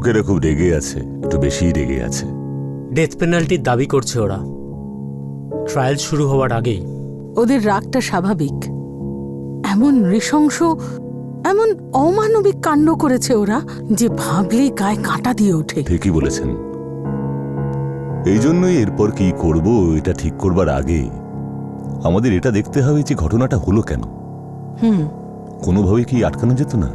লোকেরা খুব রেগে আছে, একটু বেশিই রেগে আছে। ডেথ পেনাল্টির দাবি করছে ওরা, ট্রায়াল শুরু হওয়ার আগেই। ওদের রাগটা স্বাভাবিক। এমন নৃশংস, এমন অমানবিক কাণ্ড করেছে ওরা যে ভাবলেই গায়ে কাঁটা দিয়ে ওঠে। ঠিকই বলেছেন। এই জন্যই এরপর কি করব এটা ঠিক করবার আগে আমাদের এটা দেখতে হবে যে ঘটনাটা হলো কেন। কোনোভাবে কি আটকানো যেত না?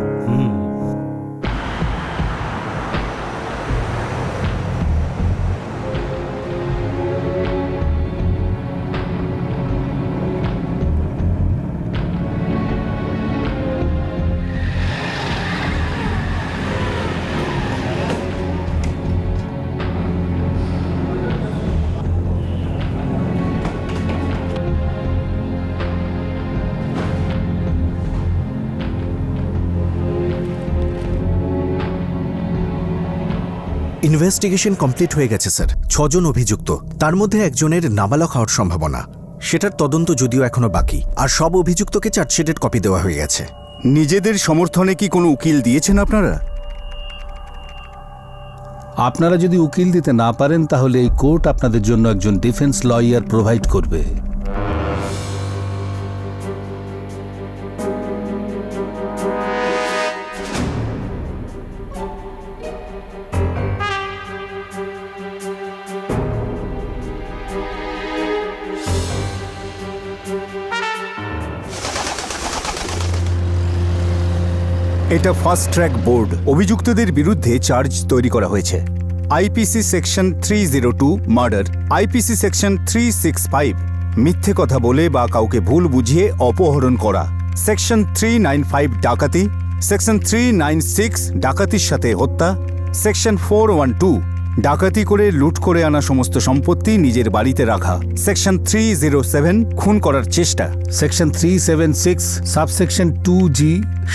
ইনভেস্টিগেশন কমপ্লিট হয়ে গেছে স্যার। 6 জন অভিযুক্ত, তার মধ্যে একজনের নাবালক হওয়ার সম্ভাবনা। সেটার তদন্ত যদিও এখনো বাকি। আর সব অভিযুক্তকে চার্জশিটের কপি দেওয়া হয়ে গেছে। নিজেদের সমর্থনে কি কোনো উকিল দিয়েছেন আপনারা? আপনারা যদি উকিল দিতে না পারেন তাহলে এই কোর্ট আপনাদের জন্য একজন ডিফেন্স লয়ার প্রোভাইড করবে। এটা ফাস্ট ট্র্যাক বোর্ড। অভিযুক্তদের বিরুদ্ধে চার্জ তৈরি করা হয়েছে। IPC section 302 murder, IPC section 365 মিথ্যে কথা বলে বা কাউকে ভুল বুঝিয়ে অপহরণ করা, সেকশন 395 ডাকাতি, সেকশন 396 ডাকাতির সাথে হত্যা, সেকশন 412 ডাকাতি করে লুট করে আনা সমস্ত সম্পত্তি নিজের বাড়িতে রাখা, সেকশন 307 খুন করার চেষ্টা, সেকশন 376 সাবসেকশন 2G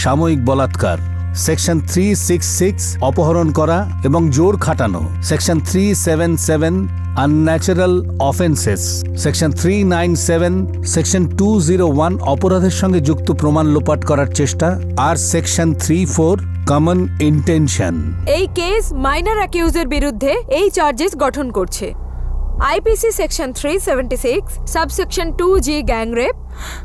সাময়িক বলাৎকার, সেকশন 366 অপহরণ করা এবং জোর খাটানো, section 377 unnatural offences, section 397 section 201 অপরাধের সঙ্গে যুক্ত প্রমাণ লোপাট করার চেষ্টা, আর সেকশন 34 কমন ইন্টেনশন। এই কেস মাইনর অ্যাকিউজের বিরুদ্ধে এই চার্জেস গঠন করছে। IPC section 376 subsection 2G gang rape,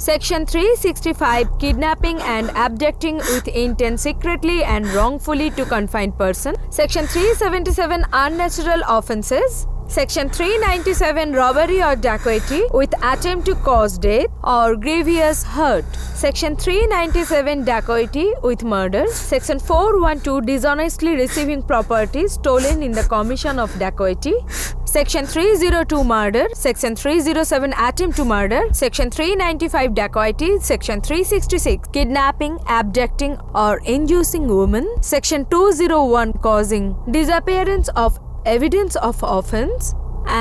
section 365 kidnapping and abducting with intent secretly and wrongfully to confined person, section 377 unnatural offenses, Section 397 robbery or dacoity with attempt to cause death or grievous hurt, Section 397 dacoity with murder, Section 412 dishonestly receiving property stolen in the commission of dacoity, Section 302 murder, Section 307 attempt to murder, Section 395 dacoity, Section 366 kidnapping, abducting or inducing women, Section 201 causing disappearance of evidence of offense,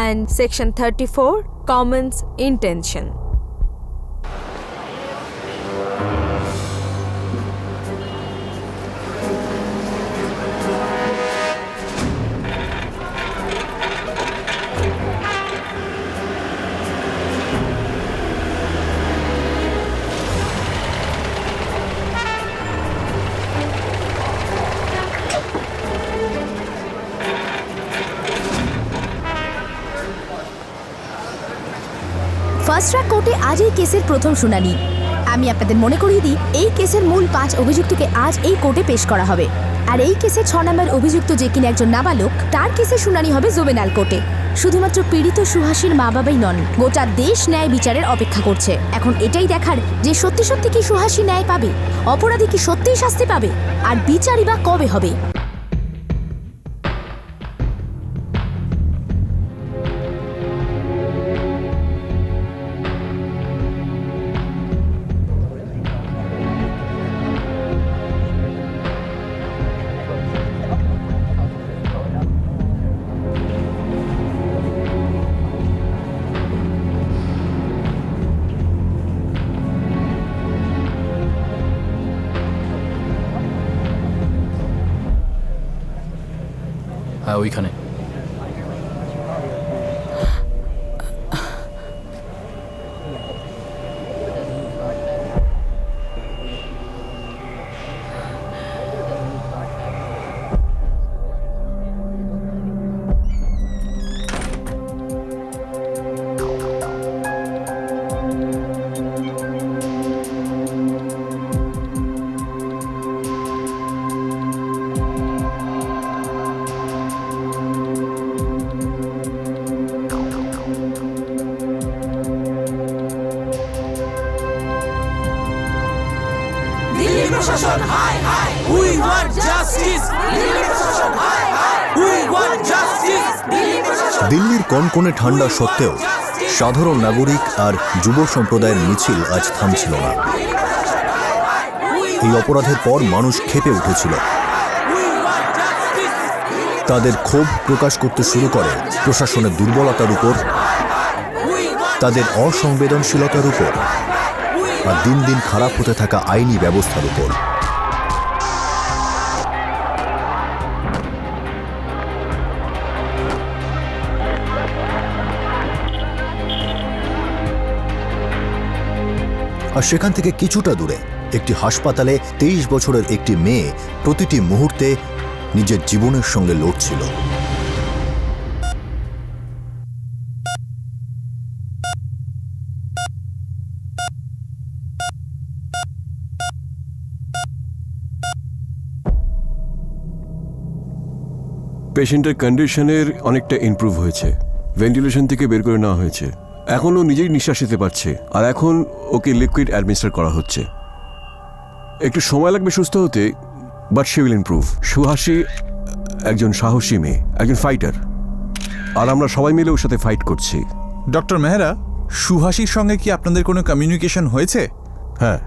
and Section 34 commons intention. Fast track কোর্টে আজ এই কেসের প্রথম শুনানি। আমি আপনাদের মনে করিয়ে দিই, এই কেসের মূল 5 অভিযুক্তকে আজ এই কোর্টে পেশ করা হবে। আর এই কেসে 6 নম্বর অভিযুক্ত যে কিনা একজন নাবালক, তার কেসের শুনানি হবে জুভেনাইল কোর্টে। শুধুমাত্র পীড়িত সুহাসীর মা বাবাই নন, গোটা দেশ ন্যায় বিচারের অপেক্ষা করছে। এখন এটাই দেখার যে সত্যি সত্যি কি সুহাসী ন্যায় পাবে, অপরাধী কি সত্যিই শাস্তি পাবে, আর বিচারই বা কবে হবে। হ্যাঁ, ওইখানে। প্রশাসন হাই হাই উই ওয়ান্ট জাস্টিস দিল্লি প্রশাসন হাই হাই উই ওয়ান্ট জাস্টিস দিল্লি প্রশাসন দিল্লির কনকনে ঠান্ডা সত্ত্বেও সাধারণ নাগরিক আর যুব সম্প্রদায়ের মিছিল আজ থামছিল না। এই অপরাধের পর মানুষ ক্ষেপে উঠেছিল। তাদের ক্ষোভ প্রকাশ করতে শুরু করে প্রশাসনের দুর্বলতার উপর, তাদের অসংবেদনশীলতার উপর, আর দিন দিন খারাপ হতে থাকা আইনি ব্যবস্থার উপর। আর সেখান থেকে কিছুটা দূরে একটি হাসপাতালে 23 বছরের একটি মেয়ে প্রতিটি মুহূর্তে নিজের জীবনের সঙ্গে লড়ছিল। পেশেন্টের কন্ডিশনের অনেকটা ইমপ্রুভ হয়েছে, ভেন্টিলেশন থেকে বের করে নেওয়া হয়েছে, এখন ও নিজেই নিঃশ্বাস নিতে পারছে, আর এখন ওকে লিকুইড অ্যাডমিনিস্টার করা হচ্ছে। একটু সময় লাগবে সুস্থ হতে, বাট শি উইল ইমপ্রুভ। সুহাসী একজন সাহসী মেয়ে, একজন ফাইটার, আর আমরা সবাই মিলে ওর সাথে ফাইট করছি। ডক্টর মেহরা, সুহাসীর সঙ্গে কি আপনাদের কোনো কমিউনিকেশন হয়েছে? হ্যাঁ,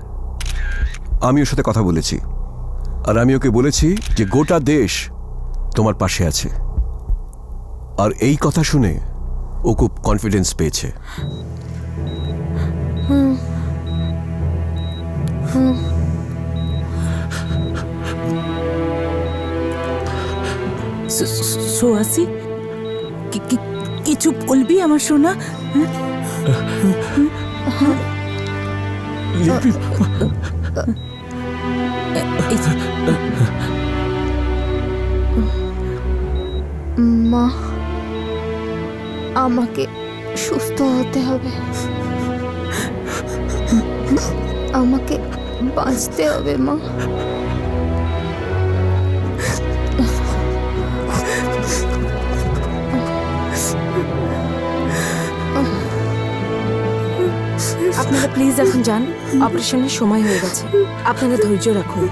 আমি ওর সাথে কথা বলেছি, আর আমি ওকে বলেছি যে গোটা দেশ তোমার পাশে আছে, আর এই কথা শুনে ও খুব কনফিডেন্স পেয়েছে। সুহাসী, কিছু বলবি আমার সোনা? মা, আমাকে সুস্থ হতে হবে, আমাকে বাঁচতে হবে মা। আপনারা প্লিজ এখন যান, অপারেশনের সময় হয়ে গেছে, আপনারা ধৈর্য রাখুন।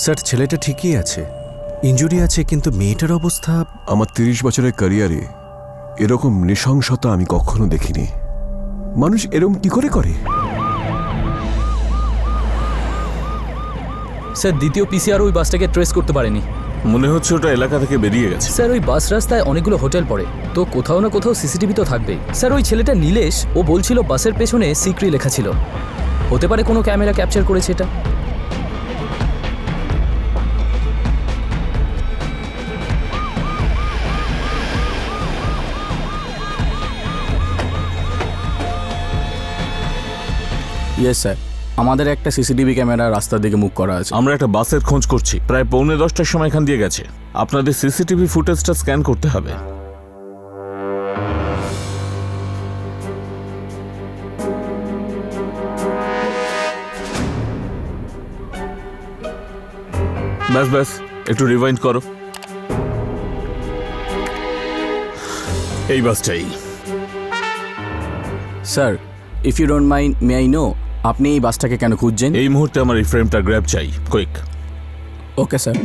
স্যার, ছেলেটা ঠিকই আছে, ইনজুরি আছে, কিন্তু মেয়েটার অবস্থা। আমার 30 বছরের ক্যারিয়ারে এরকম নৃশংসতা আমি কখনো দেখিনি। মানুষ এরকম কি করে করে? স্যার, দ্বিতীয় পিসিআর ওই বাসটাকে ট্রেস করতে পারেনি। মনে হচ্ছে ওটা এলাকা থেকে বেরিয়ে গেছে। স্যার, ওই বাস রাস্তায় অনেকগুলো হোটেল পড়ে, তো কোথাও না কোথাও সিসিটিভি তো থাকবেই। স্যার, ওই ছেলেটা নীলেশ, ও বলছিল বাসের পেছনে সিক্রি লেখা ছিল, হতে পারে কোনো ক্যামেরা ক্যাপচার করেছে এটা। ইয়েস স্যার, আমাদের একটা সিসিটিভি ক্যামেরা রাস্তার দিকে মুভ করা আছে। আমরা একটা বাসের খোঁজ করছি, প্রায় 9:45টার সময় এখান দিয়ে গেছে। আপনাদের সিসিটিভি ফুটেজটা স্ক্যান করতে হবে। ব্যাস ব্যাস, একটু রিভাইন্ড করো। এই বাসটাই। Sir, if you don't mind, may I know আপনি এই বাসটাকে কেন খুঁজছেন? এই মুহূর্তে আমার এই ফ্রেমটা গ্র্যাব চাই, কুইক। Okay sir.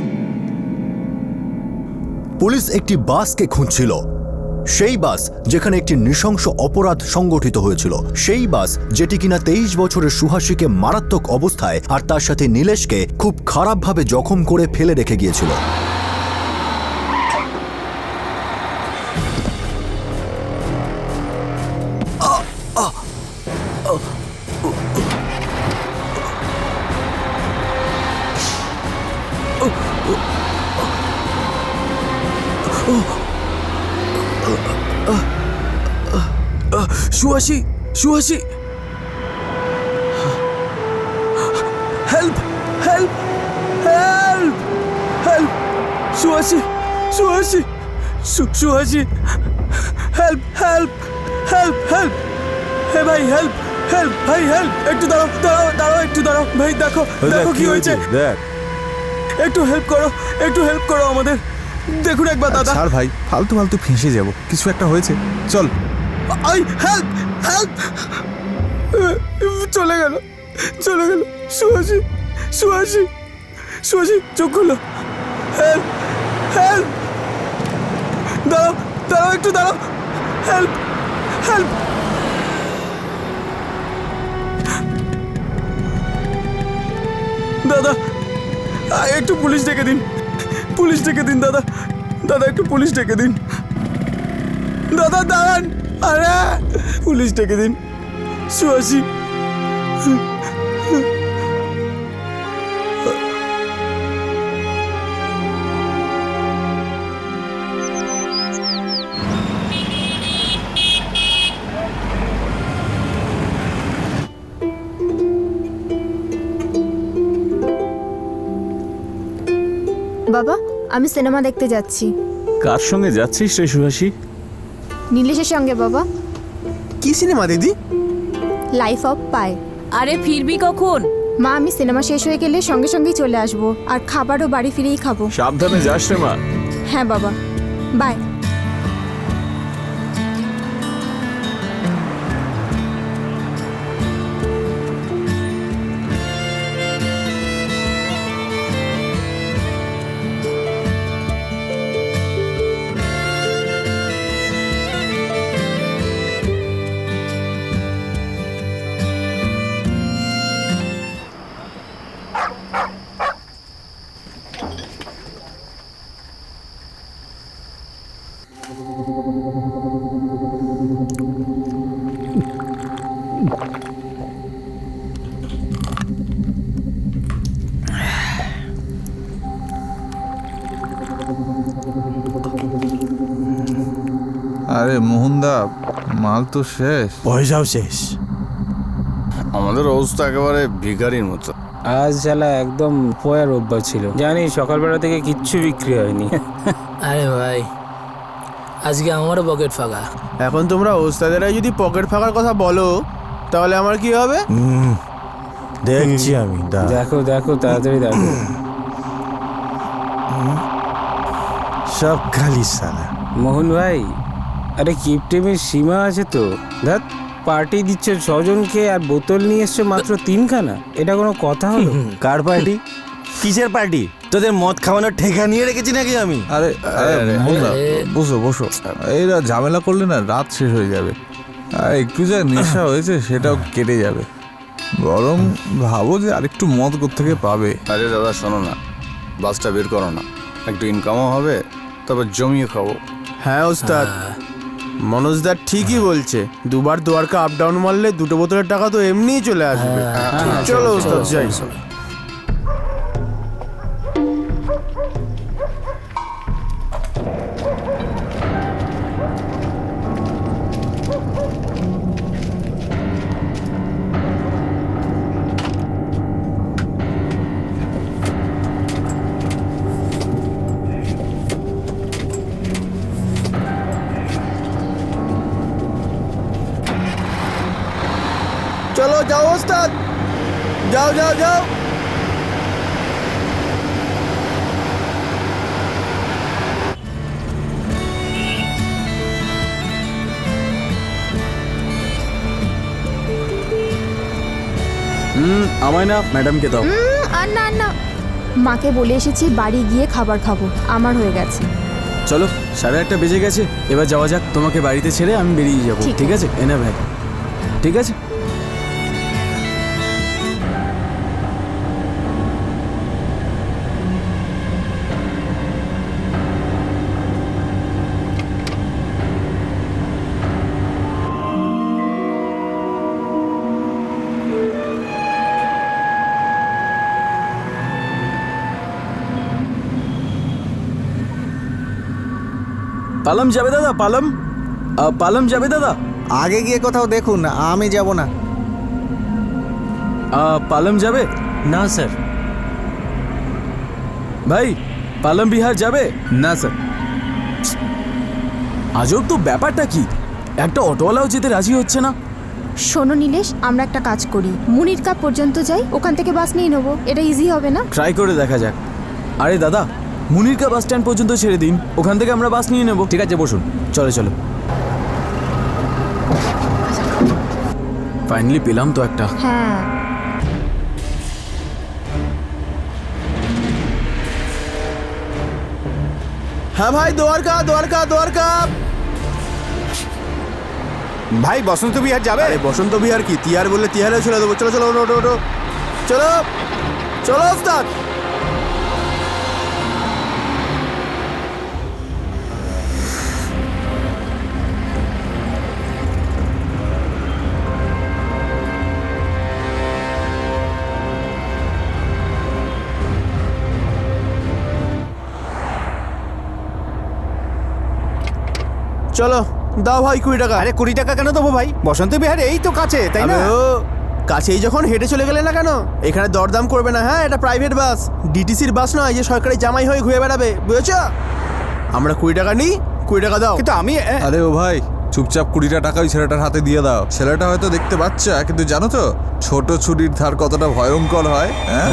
পুলিশ একটি বাসকে খুঁজছিল, সেই বাস যেখানে একটি নৃশংস অপরাধ সংগঠিত হয়েছিল, সেই বাস যেটি কিনা 23 বছরের সুহাসীকে মারাত্মক অবস্থায় আর তার সাথে নীলেশকে খুব খারাপভাবে জখম করে ফেলে রেখে গিয়েছিল। Suhasi, Suhasi, help help help help, Suhasi, Suhasi, Suhasi, help help help help, হে ভাই হেল্প হেল্প ভাই হেল্প, একটু দাঁড়াও দাঁড়াও দাঁড়াও, একটু দাঁড়াও ভাই, দেখো দেখো কি হয়েছে, দেখ একটু হেল্প করো আমাদের, দেখুন একবার দাদা। ছাড় ভাই, ফালতু ফালতু ফেঁসে যাব, কিছু একটা হয়েছে, চল। আই হেল্প হেল্প, চলে গেল সুহাসী, চোখ খুলো, হেল্প হেল্প, দাঁড়াও একটু দাঁড়াও, হেল্প হেল্প। দাদা একটু পুলিশ ডেকে দিন দাদা একটু পুলিশ ডেকে দিন দাদা, দাঁড়ান, আরে পুলিশ ডেকে দিন, সুহাসী। বাবা, আমি সিনেমা দেখতে যাচ্ছি। কার সঙ্গে যাচ্ছিস রে সুহাসী? নীলেশের সঙ্গে বাবা। কি সিনেমা দিদি? লাইফ অফ পাই। আরে ফিরবি কখন? মা, আমি সিনেমা শেষ হয়ে গেলে সঙ্গে সঙ্গেই চলে আসবো, আর খাবারও বাড়ি ফিরেই খাবো। সাবধানে যাস রে মা। হ্যাঁ বাবা, বাই। আরে মোহনদা, মাল তো শেষ, পয়সাও শেষ। আমাদের অবস্থা একেবারে ভিখারির মতো। আজ জ্বালা একদম পয়ার অভ্যাস ছিল, জানি সকালবেলা থেকে কিচ্ছু বিক্রি হয়নি। আরে ভাই, আজকে আমারও পকেট ফাঁকা। এখন তোমরা ওস্তাদেরা যদি পকেট ফাঁকার কথা বলো, তাহলে আমার কি হবে? দেখছি আমি। দেখো দেখো, তাড়াতাড়ি দেখো। সব খালি সালা। মোহন ভাই, আরে কিপটেমের সীমা আছে তো। ধ্যাত, পার্টি দিচ্ছ 6 জনকে আর বোতল নিয়ে এসছো মাত্র 3খানা, এটা কোনো কথা হলো? কার পার্টি? কিসের পার্টি? তোদের মদ খাওয়ানোর ঠেকা নিয়ে রেখেছি নাকি আমি? আরে মোহনদা, বসো বসো, এইরা ঝামেলা করলে না রাত শেষ হয়ে যাবে, আর একটু যা নেশা হয়েছে সেটাও কেটে যাবে। বরং ভাবো যে আরেকটু মদ কোত্থেকে পাবে। আরে দাদা শোনো না, বাসটা বের করো না, একটু ইনকামও হবে, তবে জমিয়ে খাবো। হ্যাঁ ওস্তাদ, মনোজদা ঠিকই বলছে। দুবার দুয়ারকা আপ ডাউন মারলে 2 বোতলের টাকা তো এমনিই চলে আসবে। চলো ওস্তাদ যাই। চলো যাও ওস্তাদ, যাও যাও যাও। আমায় না, ম্যাডামকে দাও। আর না আর না, মাকে বলে এসেছি বাড়ি গিয়ে খাবার খাবো, আমার হয়ে গেছে। চলো, 8:30 বেজে গেছে, এবার যাওয়া যাক। তোমাকে বাড়িতে ছেড়ে আমি বেরিয়ে যাবো, ঠিক আছে? এনা ভাই, ঠিক আছে। পালাম যাবে দাদা, পালাম যাবে দাদা। আগে গিয়ে কোথাও দেখুন, আমি যাব না। পালাম যাবে? না স্যার। ভাই, পালাম বিহার যাবে? না স্যার। আজব তো, ব্যাপারটা কি? একটা অটোওয়ালাও যেতে রাজি হচ্ছে না। শোনো নীলেশ, আমরা একটা কাজ করি, মুনির কাপ পর্যন্ত যাই, ওখান থেকে বাস নিয়ে নেবো। এটা ইজি হবে না? ট্রাই করে দেখা যাক। আরে দাদা, মুনিরকা বাস স্ট্যান্ড পর্যন্ত ছেড়ে দিন, ওখান থেকে আমরা বাস নিয়ে নেব। ঠিক আছে, বসুন। চলো চলো। ফাইনালি পেলাম তো একটা। হ্যাঁ, হ্যাঁ ভাই, দ্বারকা দ্বারকা দ্বারকা। ভাই বসন্ত বিহার যাবে? আরে বসন্ত বিহার কি, তিহার বললে তিহারে চলে দেবো। চলো চলো, ওটো ওটো, চলো চলো ওস্তাদ। চলো দাও ভাই 20 টাকা। আরে 20 টাকা কেন দেবো ভাই? বসন্ত বিহার এই তো কাছে, তাই না? আবে ও, কাছেই যখন হেঁটে চলে গেলে না কেন? এখানে দরদাম করবে না। হ্যাঁ, এটা প্রাইভেট বাস, ডিটিসির বাস নয় যে সরকারি জামাই হয়ে ঘুরে বেড়াবে, বুঝেছো? আমরা 20 টাকা নিই, 20 টাকা দাও। কিন্তু আমি আরে ও ভাই, চুপচাপ 20 টাকা ওই ছেলেটার হাতে দিয়ে দাও। ছেলেটা হয়তো দেখতে বাচ্চা, কিন্তু জানো তো ছোট ছুরির ধার কতটা ভয়ঙ্কর হয়। হ্যাঁ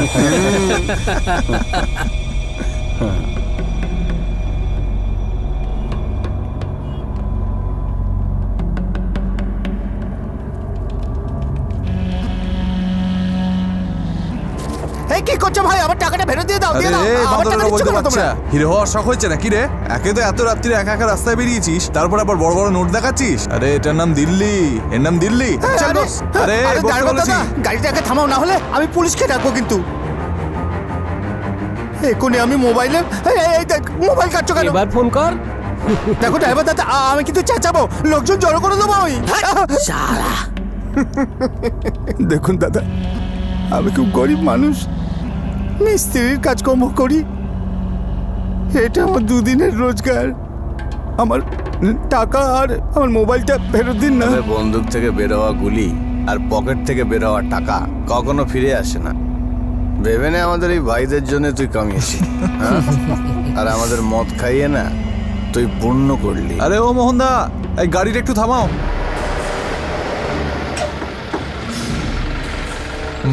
এই কি করছো ভাই? আমার টাকাটা ফেরত দিয়ে দাও, দিয়ে দাও। আমার টাকা দিচ্ছ কেন তোমরা? হিরো হওয়ার শখ হয়েছে নাকি রে? একে তো এত রাত্রিরে একা একা রাস্তায় বেরিয়েছিস, তারপর আবার বড় বড় নোট দেখাচ্ছিস। আরে এটার নাম দিল্লি, এর নাম দিল্লি। চল বস। আরে বসতে ড্রাইভার বলেছি। দাদা, গাড়িটাকে থামাও, না হলে আমি পুলিশকে ডাকবো কিন্তু। এক্ষুনি আমি মোবাইলে এই দেখ, মোবাইল কাটছো কেন? এবার ফোন কর। দেখো ড্রাইভার দাদা, আমি কিন্তু চেঁচাবো, লোকজন জড়ো করে দেবো আমি। দেখুন দাদা, আমি খুব গরিব মানুষ, মিস্ত্রির কাজকর্ম করি। এটা আমার দুদিনের রোজগার। আমার টাকা আর আমার মোবাইলটা ফেরত দিন না। বন্দুক থেকে বের হওয়া গুলি আর পকেট থেকে বের হওয়া টাকা কখনো ফিরে আসে না। ভেবে নে আমাদের এই ভাইদের জন্য তুই কামিয়েছিস, হ্যাঁ? আর আমাদের মদ খাইয়ে না তুই পূর্ণ করলি। আরে ও মোহনদা, এই গাড়িটা একটু থামাও।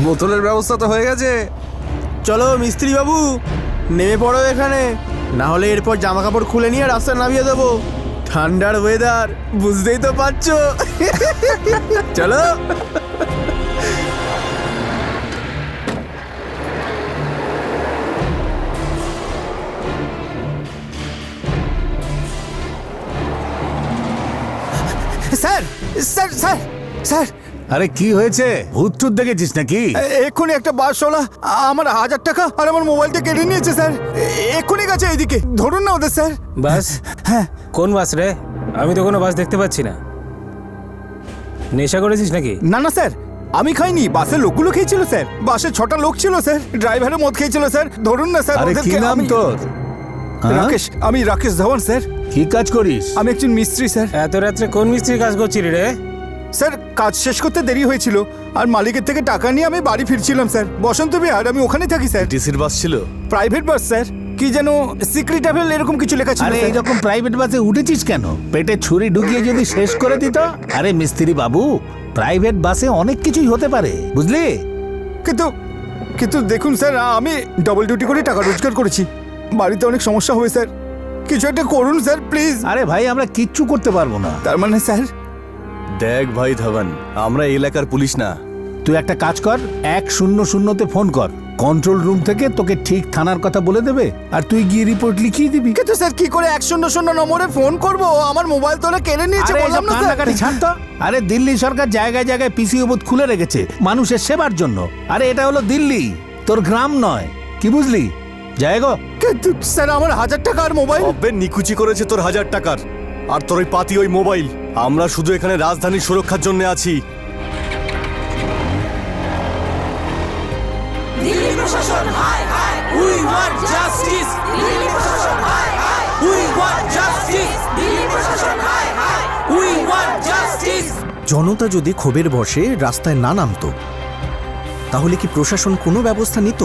বোতলের ব্যবস্থা তো হয়ে গেছে। চলো মিস্ত্রি বাবু, নেমে পড়ো এখানে, না হলে এরপর জামা কাপড় খুলে নিয়ে রাস্তায় নামিয়ে দেবো। ঠান্ডার ওয়েদার, বুঝতেই তো পারছো। চলো। স্যার স্যার স্যার স্যার, আরে কি হয়েছে? ভূত টুত দেখেছিস নাকি? এক্ষুনি একটা বাসওয়ালা আমার 1000 টাকা আর আমার মোবাইলটা কেড়ে নিয়েছে স্যার। এক্ষুনি গেছে এইদিকে, ধরুন না ওদের স্যার। বাস? হ্যাঁ। কোন বাস রে? আমি তো কোনো বাস দেখতে পাচ্ছি না। নেশা করেছিস নাকি? না না স্যার, আমি খাইনি, বাসের লোকগুলো খেয়েছিল স্যার। বাসে 6টা লোক ছিল স্যার, ড্রাইভারও মদ খেয়েছিল স্যার। ধরুন না স্যার। আরে কি ওদেরকে। নাম তোর? রাকেশ, আমি রাকেশ ধাওয়ান স্যার। কি কাজ করিস? আমি একজন মিস্ত্রি স্যার। এত রাত্রে কোন মিস্ত্রির কাজ করছিলি রে? স্যার, কাজ শেষ করতে দেরি হয়েছিল আর মালিকের থেকে টাকা নিয়ে আমি বাড়ি ফিরছিলাম স্যার। বসন্ত বিহার, আমি ওখানেই থাকি স্যার। ডিসির বাস ছিল? প্রাইভেট বাস স্যার, কি যেন সিক্রেট ট্রাভেল এরকম কিছু লেখা ছিল। আরে এইরকম প্রাইভেট বাসে উঠেছিস কেন? পেটে ছুরি ঢুকিয়ে যদি শেষ করে দিত। আরে মিস্ত্রি বাবু, প্রাইভেট বাসে অনেক কিছুই হতে পারে, বুঝলি? কিন্তু দেখুন স্যার, আমি ডবল ডিউটি করে টাকা রোজগার করেছি। বাড়িতে অনেক সমস্যা হবে স্যার, কিছু একটা করুন স্যার প্লিজ। আরে ভাই, আমরা কিচ্ছু করতে পারবো না। তার মানে স্যার? দেখ ভাই ধাওয়ান, আমরা এলাকার পুলিশ না। তুই একটা কাজ কর, 100-তে ফোন কর, কন্ট্রোল রুম থেকে তোকে ঠিক থানার কথা বলে দেবে, আর তুই গিয়ে রিপোর্ট লিখিয়ে দিবি। কিন্তু স্যার, কি করে 100 নম্বরে ফোন করব? আমার মোবাইল তোলে কেড়ে নিয়েছে, বললাম না স্যার। ছাড় তো। আরে দিল্লি সরকার জায়গায় জায়গায় পিসিও বুথ খুলে রেখেছে মানুষের সেবার জন্য। আরে এটা হলো দিল্লি, তোর গ্রাম নয়, কি বুঝলি? যাই গো। কিন্তু স্যার, আমার 1000 টাকা আর মোবাইল। অব্বে নিকুচি করেছে তোর 1000 টাকার, আর তোর ওই পাতি ওই মোবাইল। আমরা শুধু এখানে রাজধানীর সুরক্ষার জন্য আছি। দিল্লি প্রশাসন হাই হাই, উই ওয়ান্ট জাস্টিস। দিল্লি প্রশাসন হাই হাই, উই ওয়ান্ট জাস্টিস। দিল্লি প্রশাসন হাই হাই, উই ওয়ান্ট জাস্টিস। জনতা যদি ক্ষোভের বশে রাস্তায় না নামতো, তাহলে কি প্রশাসন কোনো ব্যবস্থা নিত?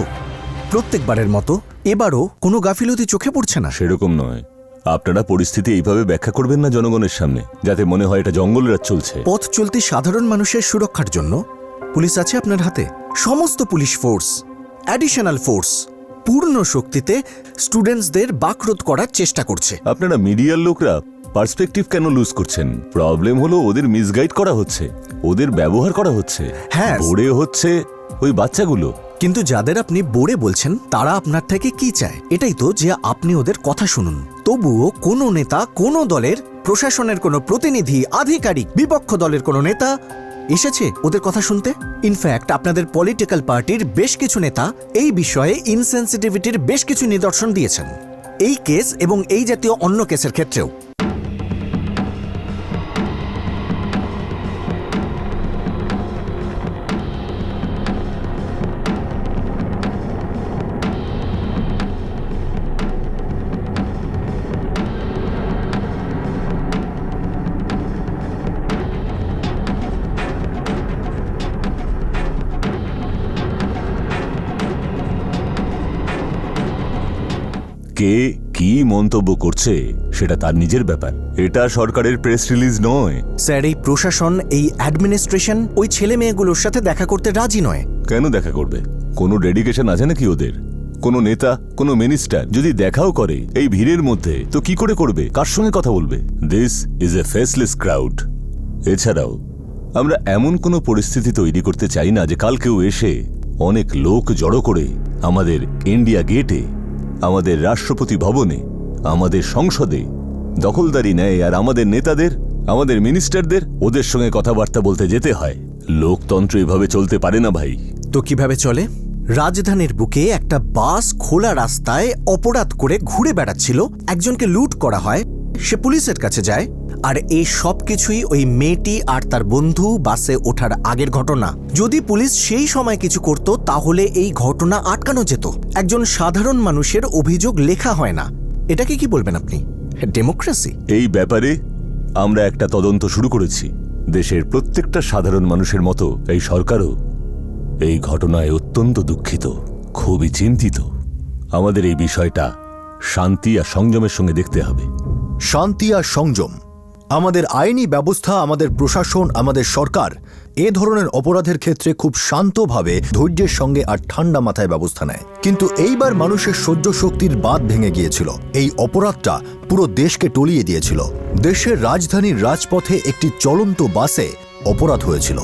প্রত্যেকবারের মতো এবারও কোনো গাফিলতি চোখে পড়ছে না। সেরকম নয়, আপনারা পরিস্থিতি এইভাবে ব্যাখ্যা করবেন না জনগণের সামনে, যাতে মনে হয় এটা জঙ্গলরাজ চলছে। পথ চলতি সাধারণ মানুষের সুরক্ষার জন্য পুলিশ আছে আপনার হাতে। সমস্ত পুলিশ ফোর্স, অ্যাডিশনাল ফোর্স পূর্ণ শক্তিতে স্টুডেন্টসদের বাকরোধ করার চেষ্টা করছে। আপনারা মিডিয়ার লোকরা পার্সপেক্টিভ কেন লুজ করছেন? প্রবলেম হলো ওদের মিসগাইড করা হচ্ছে, ওদের ব্যবহার করা হচ্ছে। হ্যাঁ, ওরে হচ্ছে ওই বাচ্চাগুলো। কিন্তু যাদের আপনি বোরে বলছেন তারা আপনার থেকে কি চায়? এটাই তো যে আপনি ওদের কথা শুনুন। তবুও কোনো নেতা, কোনো দলের, প্রশাসনের কোনো প্রতিনিধি, আধিকারিক, বিপক্ষ দলের কোনো নেতা এসেছে ওদের কথা শুনতে? ইনফ্যাক্ট আপনাদের পলিটিক্যাল পার্টির বেশ কিছু নেতা এই বিষয়ে ইনসেনসিটিভিটির বেশ কিছু নিদর্শন দিয়েছেন, এই কেস এবং এই জাতীয় অন্য কেসের ক্ষেত্রেও। কে কি মন্তব্য করছে সেটা তার নিজের ব্যাপার, এটা সরকারের প্রেস রিলিজ নয়। স্যার, এই প্রশাসন, এই অ্যাডমিনিস্ট্রেশন ওই ছেলে মেয়েগুলোর সাথে দেখা করতে রাজি নয়। কেন দেখা করবে? কোনো ডেডিকেশন আছে নাকি ওদের? কোনো নেতা, কোনো মিনিস্টার যদি দেখাও করে এই ভিড়ের মধ্যে, তো কি করে করবে? কার সঙ্গে কথা বলবে? This is a faceless crowd. এছাড়াও আমরা এমন কোনো পরিস্থিতি তৈরি করতে চাই না যে কাল কেউ এসে অনেক লোক জড়ো করে আমাদের ইন্ডিয়া গেটে, আমাদের রাষ্ট্রপতি ভবনে, আমাদের সংসদে দখলদারি নেয়, আর আমাদের নেতাদের, আমাদের মিনিস্টারদের ওদের সঙ্গে কথাবার্তা বলতে যেতে হয়। লোকতন্ত্র এভাবে চলতে পারে না ভাই। তো কিভাবে চলে? রাজধানীর বুকে একটা বাস খোলা রাস্তায় অপরাধ করে ঘুরে বেড়াচ্ছিল, একজনকে লুট করা হয়, সে পুলিশের কাছে যায়, আর এই সব কিছুই ওই মেয়েটি আর তার বন্ধু বাসে ওঠার আগের ঘটনা। যদি পুলিশ সেই সময় কিছু করত তাহলে এই ঘটনা আটকানো যেত। একজন সাধারণ মানুষের অভিযোগ লেখা হয় না। এটাকে কি বলবেন আপনি? ডেমোক্রেসি? এই ব্যাপারে আমরা একটা তদন্ত শুরু করেছি। দেশের প্রত্যেকটা সাধারণ মানুষের মতো এই সরকারও এই ঘটনায় অত্যন্ত দুঃখিত, খুবই চিন্তিত। আমাদের এই বিষয়টা শান্তি আর সংযমের সঙ্গে দেখতে হবে। শান্তি আর সংযম। আমাদের আইনি ব্যবস্থা, আমাদের প্রশাসন, আমাদের সরকার এ ধরনের অপরাধের ক্ষেত্রে খুব শান্তভাবে, ধৈর্যের সঙ্গে আর ঠান্ডা মাথায় ব্যবস্থা নেয়। কিন্তু এইবার মানুষের সহ্য শক্তির বাঁধ ভেঙে গিয়েছিল। এই অপরাধটা পুরো দেশকে টলিয়ে দিয়েছিল। দেশের রাজধানীর রাজপথে একটি চলন্ত বাসে অপরাধ হয়েছিল।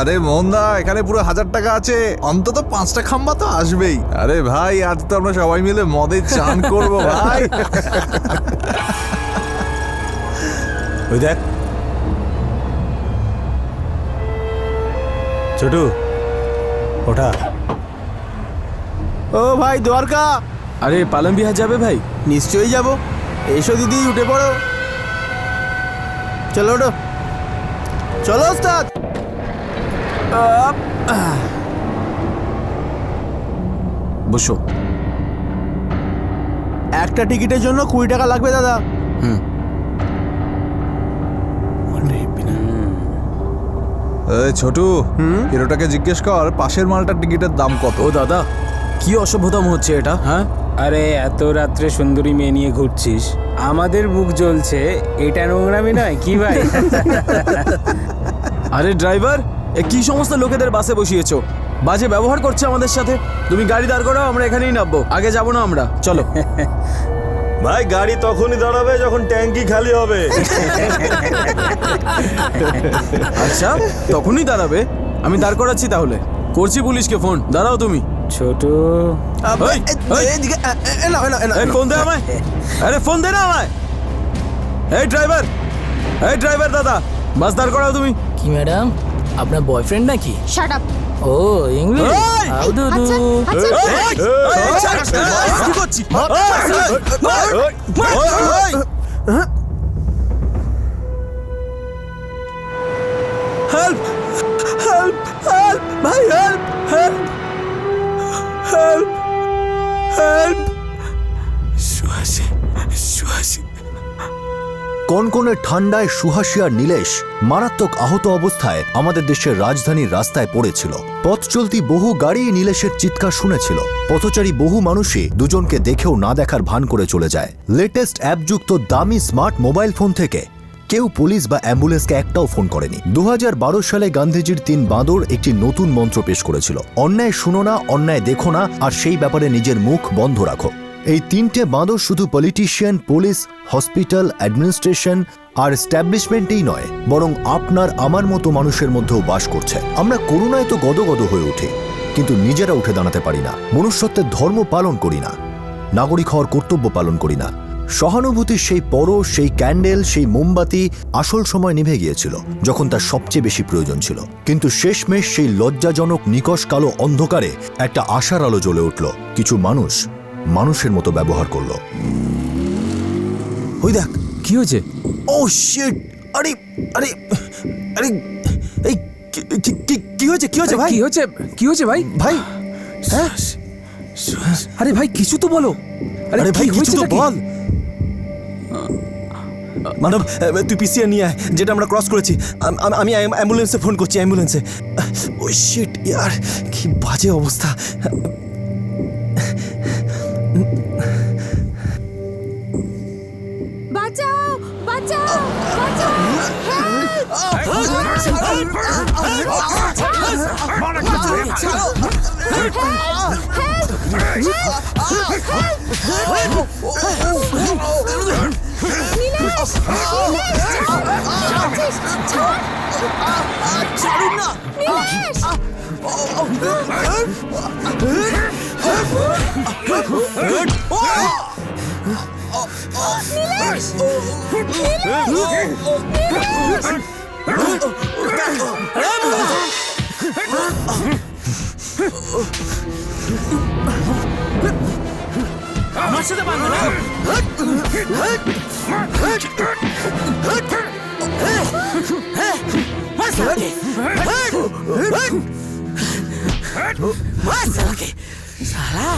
আরে মোহনদা, এখানে পুরো 1000 টাকা আছে, অন্তত 5টা খাম্বা তো আসবেই। আরে ভাই, আজ তো আমরা সবাই মিলে মদে চান করব ভাই। ওই দেখ ছোটু, ওঠা। ও ভাই দ্বারকা। আরে পালন বিহার যাবে ভাই? নিশ্চয়ই যাব। এসো দিদি, উঠে পড়ো। চলো ওঠো, চলো ওস্তাদ। বসো। একটা টিকিটের জন্য 20 টাকা লাগবে দাদা। এই ছোটু, হিরোটাকে জিজ্ঞেস কর পাশের মালটার টিকিটের দাম কত। ও দাদা, কি অসভ্যতাম হচ্ছে এটা? হ্যাঁ, আরে এত রাত্রে সুন্দরী মেয়ে নিয়ে ঘুরছিস, আমাদের বুক জ্বলছে, এটা নোংরামি নয় কি ভাই? আরে ড্রাইভার, এ কি সমস্ত লোকেদের বাসে বসিয়েছো? বাজে ব্যবহার করছে আমাদের সাথে। তুমি গাড়ি দাঁড় করাও, আমরা এখানেই নামবো। আগে যাবো না আমরা? চলো। ভাই, গাড়ি তখনই দাঁড়াবে যখন ট্যাঙ্কি খালি হবে। আচ্ছা, তখনই দাঁড়াবে? আমি দাঁড় করাচ্ছি তাহলে। করছি পুলিশকে ফোন, দাঁড়াও তুমি। ছোট ফোন দে আমায়। আরে ফোন দে না আমায়। এই ড্রাইভার, এই ড্রাইভার দাদা, বাস দাঁড় করাও তুমি। কি ম্যাডাম, আপনার বয়ফ্রেন্ড নাকি? Shut up. ও ইংলিশ। কি করছি? হেল্প, হেল্প, হেল্প ভাই, help, help, help, help. Suhasi, Suhasi, কনকনে ঠান্ডায় সুহাসী আর নীলেশ মারাত্মক আহত অবস্থায় আমাদের দেশের রাজধানীর রাস্তায় পড়েছিল। পথ চলতি বহু গাড়ি নীলেশের চিৎকার শুনেছিল। পথচারী বহু মানুষই দুজনকে দেখেও না দেখার ভান করে চলে যায়। লেটেস্ট অ্যাপযুক্ত দামি স্মার্ট মোবাইল ফোন থেকে কেউ পুলিশ বা অ্যাম্বুলেন্সকে একটাও ফোন করেনি। 2012 সালে গান্ধীজির 3 বাঁদর একটি নতুন মন্ত্র পেশ করেছিল, অন্যায় শুনো না, অন্যায় দেখো না, আর সেই ব্যাপারে নিজের মুখ বন্ধ রাখো। এই 3টে বাঁদর শুধু পলিটিশিয়ান, পুলিশ, হসপিটাল, অ্যাডমিনিস্ট্রেশন আর এস্টাবলিশমেন্টেই নয়, বরং আপনার আমার মতো মানুষের মধ্যেও বাস করছে। আমরা করুণায় তো গদগদ হয়ে উঠি, কিন্তু নিজেরা উঠে দাঁড়াতে পারি না। মনুষ্যত্বের ধর্ম পালন করি না, নাগরিক হওয়ার কর্তব্য পালন করি না। সহানুভূতির সেই পরশ, সেই ক্যান্ডেল, সেই মোমবাতি আসল সময় নিভে গিয়েছিল, যখন তার সবচেয়ে বেশি প্রয়োজন ছিল। কিন্তু শেষমেশ সেই লজ্জাজনক নিকষ কালো অন্ধকারে একটা আশার আলো জ্বলে উঠল। কিছু মানুষ মানুষের মতো ব্যবহার করলো। ওই দেখ কি হয়েছে। ও শিট! আরে আরে আরে এই কি হয়েছে? কি হয়েছে ভাই? কি হয়েছে? কি হয়েছে ভাই? ভাই হ্যাঁ? আরে ভাই কিছু তো বলো। আরে ভাই কিছু তো হয়েছেটা কি? বল। মানব, তুই পিছিয়ে নিয়ে আয়, যেটা আমরা ক্রস করেছি। আমি অ্যাম্বুলেন্সে ফোন করছি, অ্যাম্বুলেন্সে। ও শিট ইয়ার, কি বাজে অবস্থা। বাঁচাও, বাঁচাও, বাঁচাও! ছাড়ুন না! আমার সাথে বাঁধো না। সালা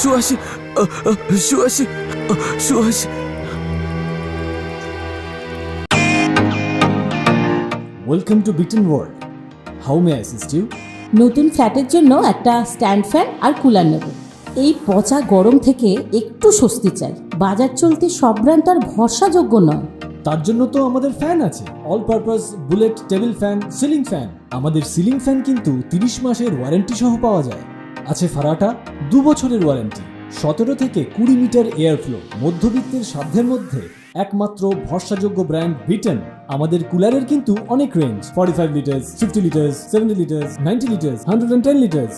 Suhasi, Suhasi, Suhasi. Welcome to Biton world. How may I assist you? নতুন ফ্ল্যাটের জন্য একটা স্ট্যান্ড ফ্যান আর কুলার নেব। এই পচা গরম থেকে একটু স্বস্তি চাই। বাজার চলতে সব ব্র্যান্ড তো আর ভরসাযোগ্য নয়। তার জন্য তো আমাদের ফ্যান আছে, all purpose bullet table fan, ceiling fan. আমাদের সিলিং ফ্যান কিন্তু 30 মাসের ওয়ারেন্টি সহ পাওয়া যায়। আছে ফারাটা 2 বছরের ওয়ারেন্টি, 17 থেকে 20 মিটার এয়ার ফ্লো। মধ্যবিত্তের সাধ্যের মধ্যে একমাত্র ভরসাযোগ্য ব্র্যান্ড বিটন। আমাদের কুলারের কিন্তু অনেক range, 45 litres, 50 litres, 70 litres, 90 litres, 110 litres.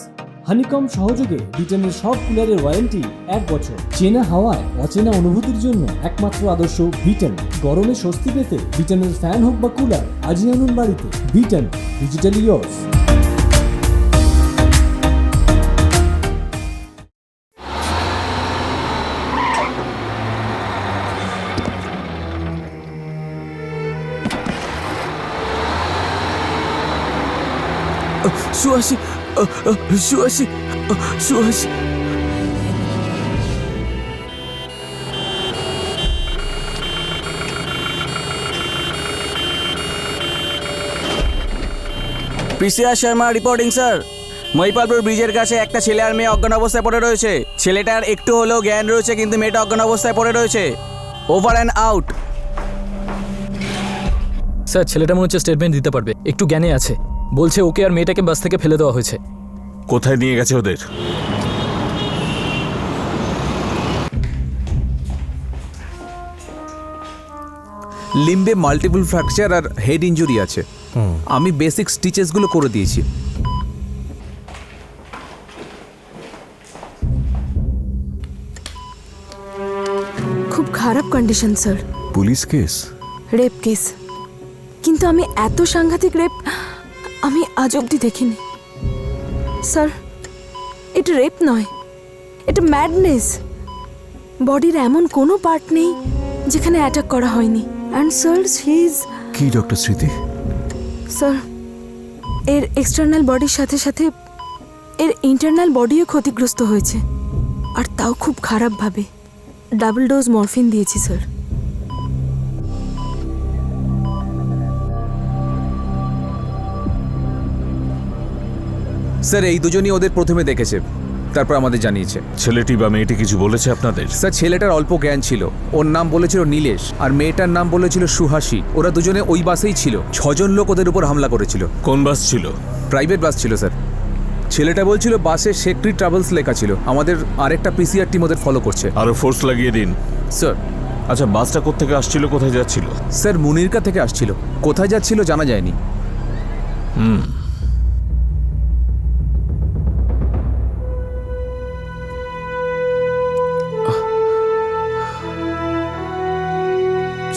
Honeycomb সহযোগে বিটনের সব কুলারের ওয়ারেন্টি 1 বছর। চেনা হাওয়ায় অচেনা অনুভূতির জন্য একমাত্র আদর্শ বিটন। গরমে স্বস্তি পেতে বিটনের ফ্যান হোক বা কুলার, আজই আনুন বাড়িতে। Biton, digitally yours. Suhasi, Suhasi, Suhasi. PCR Sharma reporting sir. Mahipalpur ব্রিজের কাছে একটা ছেলে আর মেয়ে অজ্ঞান অবস্থায় পড়ে রয়েছে। ছেলেটার একটু হলেও জ্ঞান রয়েছে, কিন্তু মেয়েটা অজ্ঞান অবস্থায় পড়ে রয়েছে। Over and out. স্যার ছেলেটা মনে হচ্ছে স্টেটমেন্ট দিতে পারবে, একটু জ্ঞানে আছে। বলছে ওকে আর মেয়েটাকে বাস থেকে ফেলে দেওয়া হয়েছে। কোথায় নিয়ে গেছে ওদের? লিম্বে মাল্টিপল ফ্র্যাকচার আর হেড ইনজুরি আছে। আমি বেসিক স্টিচেসগুলো করে দিয়েছি। খুব খারাপ condition sir, police case? Rape case. কিন্তু আমি এত সাংঘাতিক রেপ আমি আজ অবধি দেখিনি স্যার। এটা রেপ নয়, এটা ম্যাডনেস। বডির এমন কোনো পার্ট নেই যেখানে অ্যাটাক করা হয়নি। অ্যান্ড স্যার হি ইজ কি ডক্টর স্মৃতি? স্যার এর এক্সটার্নাল বডির সাথে সাথে এর ইন্টারনাল বডিও ক্ষতিগ্রস্ত হয়েছে, আর তাও খুব খারাপভাবে। ডাবল ডোজ মরফিন দিয়েছি স্যার। স্যার এই দুজনই ওদের প্রথমে দেখেছে, তারপর আমাদের জানিয়েছে। ছেলেটি বা মেয়েটি কিছু বলেছে আপনাদের? স্যার ছেলেটার অল্প জ্ঞান ছিল, ওর নাম বলেছিল নীলেশ, আর মেয়েটার নাম বলেছিল সুহাসী। ওরা দুজনে ওই বাসেই ছিল। 6 জন লোক ওদের উপর হামলা করেছিল। কোন বাস ছিল? প্রাইভেট বাস ছিল স্যার। ছেলেটা বলছিল বাসে শেখরি ট্রাভেলস লেখা ছিল। আমাদের আরেকটা পিসিআর টিম ওদের ফলো করছে। আরো ফোর্স লাগিয়ে দিন স্যার। আচ্ছা, বাসটা কোত্থেকে আসছিল, কোথায় যাচ্ছিল? স্যার মুনিরকা থেকে আসছিল, কোথায় যাচ্ছিল জানা যায়নি।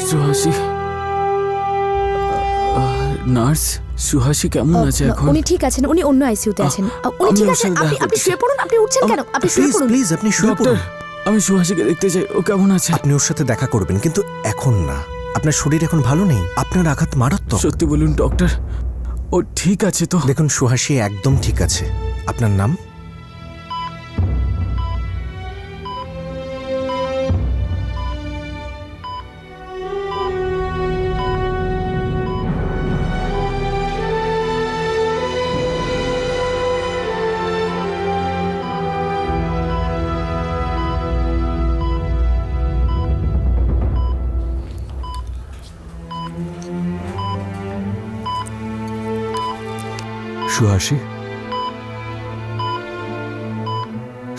সুহাসী, নার্স সুহাসী কেমন আছে এখন? উনি ঠিক আছেন, উনি অন্য আইসিইউতে আছেন। উনি ঠিক আছেন। আপনি শুয়ে পড়ুন। আপনি উঠছেন কেন? আপনি শুয়ে পড়ুন প্লিজ, আপনি শুয়ে পড়ুন। আমি সুহাসীকে দেখতে চাই, ও কেমন আছে? আপনি ওর সাথে দেখা করবেন, কিন্তু এখন না। আপনার শরীর এখন ভালো নেই, আপনার আঘাত মারাত্মক। সত্যি বলুন ডক্টর, ও ঠিক আছে তো? দেখুন সুহাসী একদম ঠিক আছে। আপনার নাম? সুহাসী,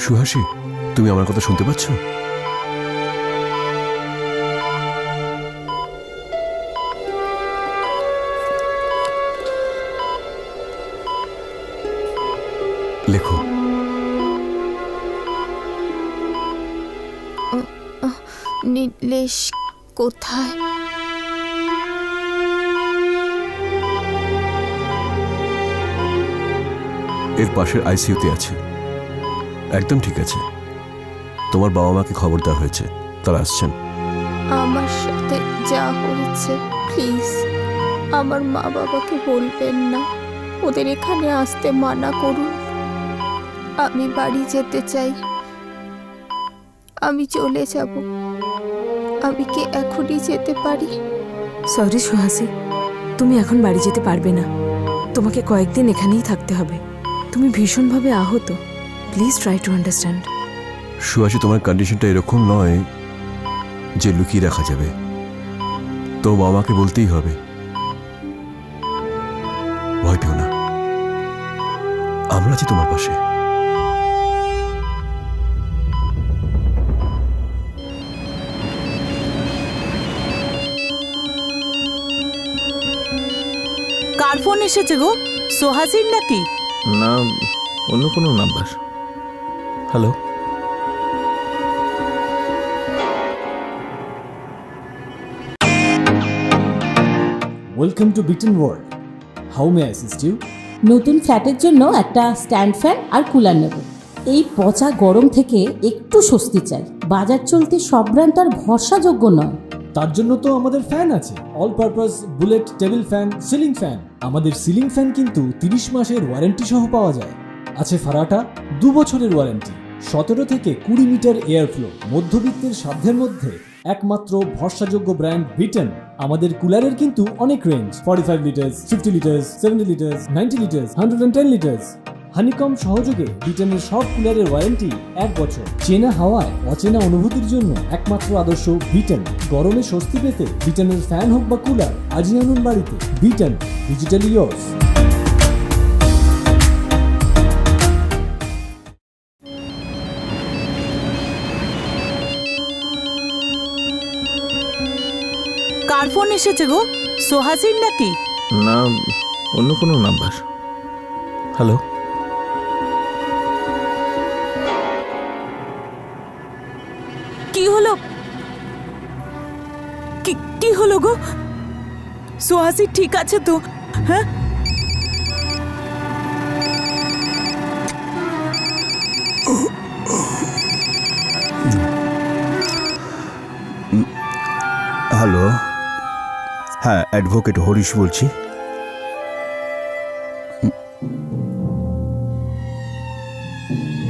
সুহাসী, তুমি আমার কথা শুনতে পাচ্ছ? লেখো। নীলেশ কোথায়? এর পাশের আইসিইউতে আছে, একদম ঠিক আছে। তোমার বাবা মাকে খবর দেওয়া হয়েছে, তারা আসছেন। আমার সাথে যা হয়েছে প্লিজ আমার মা বাবাকে বলবেন না, ওদের এখানে আসতে মানা করুন। আমি বাড়ি যেতে চাই, আমি চলে যাব। আমি কি এখনই যেতে পারি? সরি সুহাসী, তুমি এখন বাড়ি যেতে পারবে না। তোমাকে কয়েকদিন এখানেই থাকতে হবে। তুমি ভীষণভাবে আহত। Please try to understand. Suhasi, তোমার কন্ডিশনটা এরকম নয় যে লুকিয়ে রাখা যাবে। তো বাবা মাকে বলতেই হবে। ভয় পেও না, আমরা আছি তোমার পাশে। কার ফোন এসেছে গো? সোহাসির নাকি? না, অন্য কোনো number. Hello, welcome to Bitten world. How may I assist you? নতুন ফ্ল্যাটের জন্য একটা স্ট্যান্ড ফ্যান আর কুলার নেব। এই পচা গরম থেকে একটু স্বস্তি চাই। বাজার চলতে সব ব্র্যান্ড আর ভরসাযোগ্য নয়। তার জন্য তো আমাদের ফ্যান আছে, all purpose bullet table fan, ceiling fan. আমাদের সিলিং ফ্যান কিন্তু 30 মাসের ওয়ারেন্টি সহ পাওয়া যায়। আছে ফারাটা 2 বছরের ওয়ারেন্টি, 17 থেকে 20 মিটার এয়ার ফ্লো। মধ্যবিত্তের সাধ্যের মধ্যে একমাত্র ভরসাযোগ্য ব্র্যান্ড বিটেন। আমাদের কুলারের কিন্তু অনেক range, 45 litres, 50 litres, 70 litres, 90 litres, 110 litres. Honeycomb সহযোগে বিটেনের সব কুলারের ওয়ারেন্টি 1 বছর। চেনা হাওয়ায় অচেনা অনুভূতির জন্য একমাত্র আদর্শ বিটেন। গরমে স্বস্তি পেতে বিটেনের ফ্যান হোক বা কুলার, আজই আনুন বাড়িতে। Biton, digitally yours. কার ফোন এসেছে গো? সোহাসিন নাকি? না, অন্য কোনো নাম্বার। হ্যালো, কি হলো? কি হলো গো? সোহাসি ঠিক আছে তো? হ্যাঁ, হ্যালো, হ্যাঁ অ্যাডভোকেট হরিশ বলছি।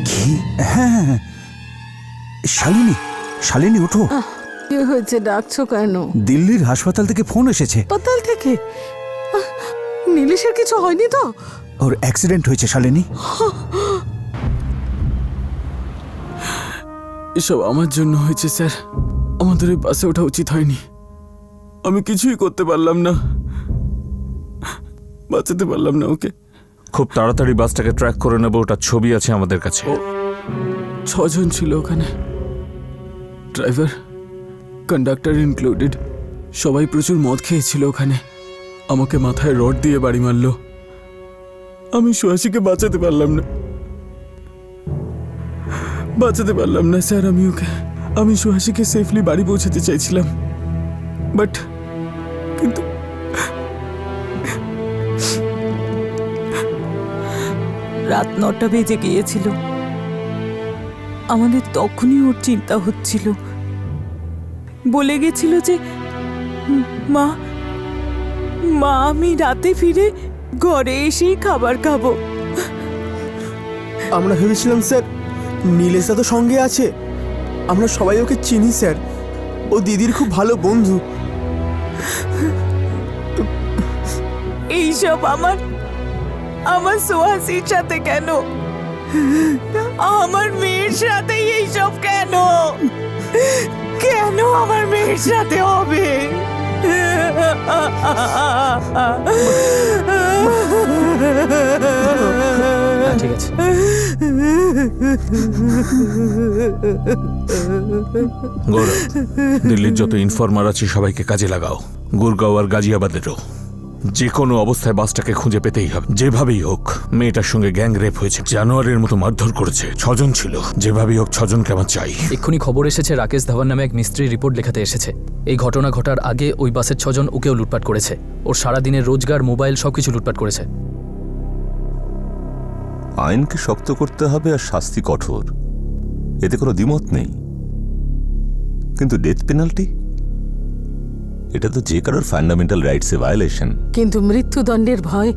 কি? হ্যাঁ, শালিনী, শালিনী ওঠো। কি হয়েছে, ডাকছো কেন? দিল্লির হাসপাতাল থেকে ফোন এসেছে। হাসপাতাল থেকে? নীলেশের কিছু হয়নি তো? ওর অ্যাক্সিডেন্ট হয়েছে শালিনী। এসব আমার জন্য হয়েছে স্যার। আমাদের ওই বাসে ওঠা উচিত হয়নি। আমি কিছুই করতে পারলাম না, বাঁচাতে পারলাম না ওকে। খুব তাড়াতাড়ি বাসটাকে ট্র্যাক করে নেব, ওটার ছবি আছে আমাদের কাছে। 6 জন ছিল ওখানে, ড্রাইভার, কন্ডাক্টর ইনক্লুডেড। সবাই প্রচুর মদ খেয়েছিল ওখানে। আমাকে মাথায় রড দিয়ে বাড়ি মারলো। আমি সুহাসীকে বাঁচাতে পারলাম না, স্যার। আমি সুহাসীকে সেফলি বাড়ি পৌঁছাতে চাইছিলাম, বাট কিন্তু রাত 9টা বেজে গিয়েছিল। আমাদের তখনই ওর চিন্তা হচ্ছিল। বলে গেছিল যে মা আমি রাতে ফিরে ঘরে এসেই খাবার খাবো। আমরা ভেবেছিলাম স্যার নীলেশা তো সঙ্গে আছে, আমরা সবাই ওকে চিনি স্যার। ও দিদির খুব ভালো বন্ধু। এইসব আমার সোহাসির সাথে কেন? আমার মেয়ের সাথেই এইসব কেন? কেন আমার মেয়ের সাথে হবে? ঠিক আছে। গৌরব, দিল্লির যত ইনফরমার আছে সবাইকে কাজে লাগাও, গুরগাঁও আর গাজিয়াবাদেরও। যে কোনো অবস্থায় বাসটাকে খুঁজে পেতেই হবে, যেভাবেই হোক। মেয়েটার সঙ্গে গ্যাং রেপ হয়েছে, জানোয়ারের মতো মারধর করেছে, 6 জন ছিল। যেভাবেই হোক 6 জনকে আমার চাই। এক্ষুনি খবর এসেছে রাকেশ ধাওয়ান নামে এক মিস্ত্রি রিপোর্ট লেখাতে এসেছে। এই ঘটনা ঘটার আগে ওই বাসের 6 জন ওকেও লুটপাট করেছে। ওর সারাদিনের রোজগার, মোবাইল সবকিছু লুটপাট করেছে। আইনকে শক্ত করতে হবে আর শাস্তি কঠোর, এতে কোনো দ্বিমত নেই। কিন্তু ডেথ পেনাল্টি, এটা তো যে কারোর ফান্ডামেন্টাল রাইটসে ভায়োলেশন। কিন্তু মৃত্যুদণ্ডের ভয়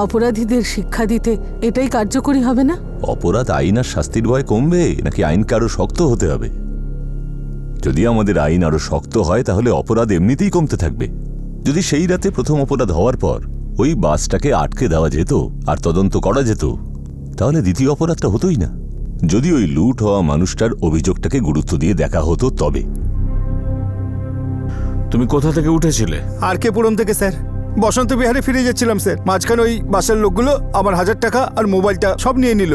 অপরাধীদের শিক্ষা দিতে এটাই কার্যকরী হবে না? অপরাধ আইন আর শাস্তির ভয় কমবে, নাকি আইনকে আরো শক্ত হতে হবে? যদি আমাদের আইন আরো শক্ত হয় তাহলে অপরাধ এমনিতেই কমতে থাকবে। যদি সেই রাতে প্রথম অপরাধ হওয়ার পর ওই বাসটাকে আটকে দেওয়া যেত আর তদন্ত করা যেত, তাহলে দ্বিতীয় অপরাধটা হতোই না। যদি ওই লুট হওয়া মানুষটার অভিযোগটাকে গুরুত্ব দিয়ে দেখা হতো তবে। তুমি কোথা থেকে উঠেছিলে? আর কে পুরম থেকে স্যার। বসন্ত বিহারে ফিরে যাচ্ছিলাম স্যার। মাঝখানে ওই বাসের লোকগুলো আমার 1000 টাকা আর মোবাইলটা সব নিয়ে নিল।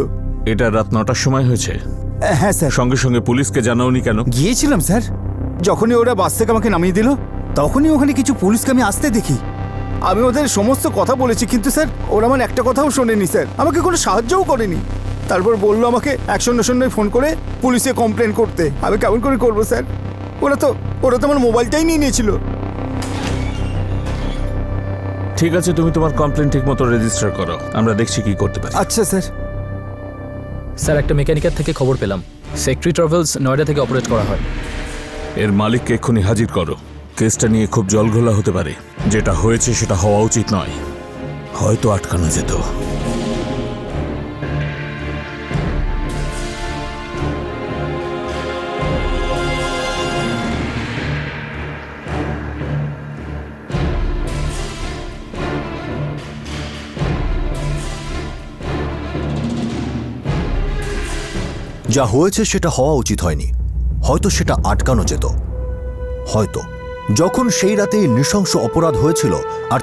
এটা রাত 9টার সময় হয়েছে? হ্যাঁ স্যার। সঙ্গে সঙ্গে পুলিশকে জানাওনি কেন? গিয়েছিলাম স্যার। যখনই ওরা বাস থেকে আমাকে নামিয়ে দিল তখনই ওখানে কিছু পুলিশকে আমি আসতে দেখি। আমি ওদের সমস্ত কথা বলেছি, কিন্তু স্যার ওরা আমার একটা কথাও শোনেনি স্যার, আমাকে কোনো সাহায্যও করেনি। তারপর বললো আমাকে 100 ফোন করে পুলিশে কমপ্লেন করতে। আমি কেমন করে করবো স্যার? ওরা তো আমার মোবাইলটাই নিয়ে নিয়েছিল। ঠিক আছে, তুমি তোমার কমপ্লেন ঠিক মতো রেজিস্টার করো, আমরা দেখছি কি করতে পারি। আচ্ছা স্যার। স্যার, একটা মেকানিকের থেকে খবর পেলাম সেক্টরি ট্রাভেলস নয়ডা থেকে অপারেট করা হয়। এর মালিককে এক্ষুনি হাজির করো। কেসটা নিয়ে খুব জলঘোলা হতে পারে। যেটা হয়েছে সেটা হওয়া উচিত নয়, হয়তো আটকানো যেত। যা হয়েছে সেটা হওয়া উচিত হয়নি, হয়তো সেটা আটকানো যেত। হয়তো যখন সেই রাতে নৃশংস অপরাধ হয়েছিল আর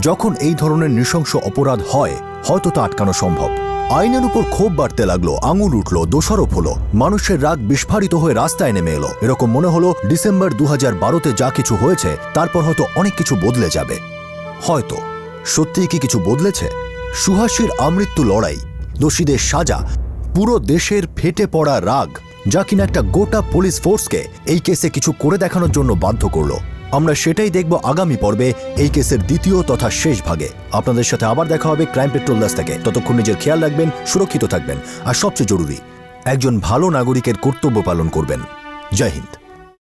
যখন এই ধরনের নৃশংস অপরাধ হয়, হয়তো তা আটকানো সম্ভব। আইনের উপর ক্ষোভ বাড়তে লাগলো, আঙুল উঠল, দোষারোপ হলো, মানুষের রাগ বিস্ফারিত হয়ে রাস্তায় নেমে এলো। এরকম মনে হলো ডিসেম্বর 2012-তে যা কিছু হয়েছে তারপর হয়তো অনেক কিছু বদলে যাবে। হয়তো সত্যিই কি কিছু বদলেছে? সুহাসীর আমৃত্যু লড়াই, দোষীদের সাজা, পুরো দেশের ফেটে পড়া রাগ, যা কিনা একটা গোটা পুলিশ ফোর্সকে এই কেসে কিছু করে দেখানোর জন্য বাধ্য করলো। আমরা সেটাই দেখব আগামী পর্বে, এই কেসের দ্বিতীয় তথা শেষ ভাগে। আপনাদের সাথে আবার দেখা হবে ক্রাইম পেট্রোল দাস থেকে। ততক্ষণ নিজের খেয়াল রাখবেন, সুরক্ষিত থাকবেন, আর সবচেয়ে জরুরি, একজন ভালো নাগরিকের কর্তব্য পালন করবেন। জয় হিন্দ।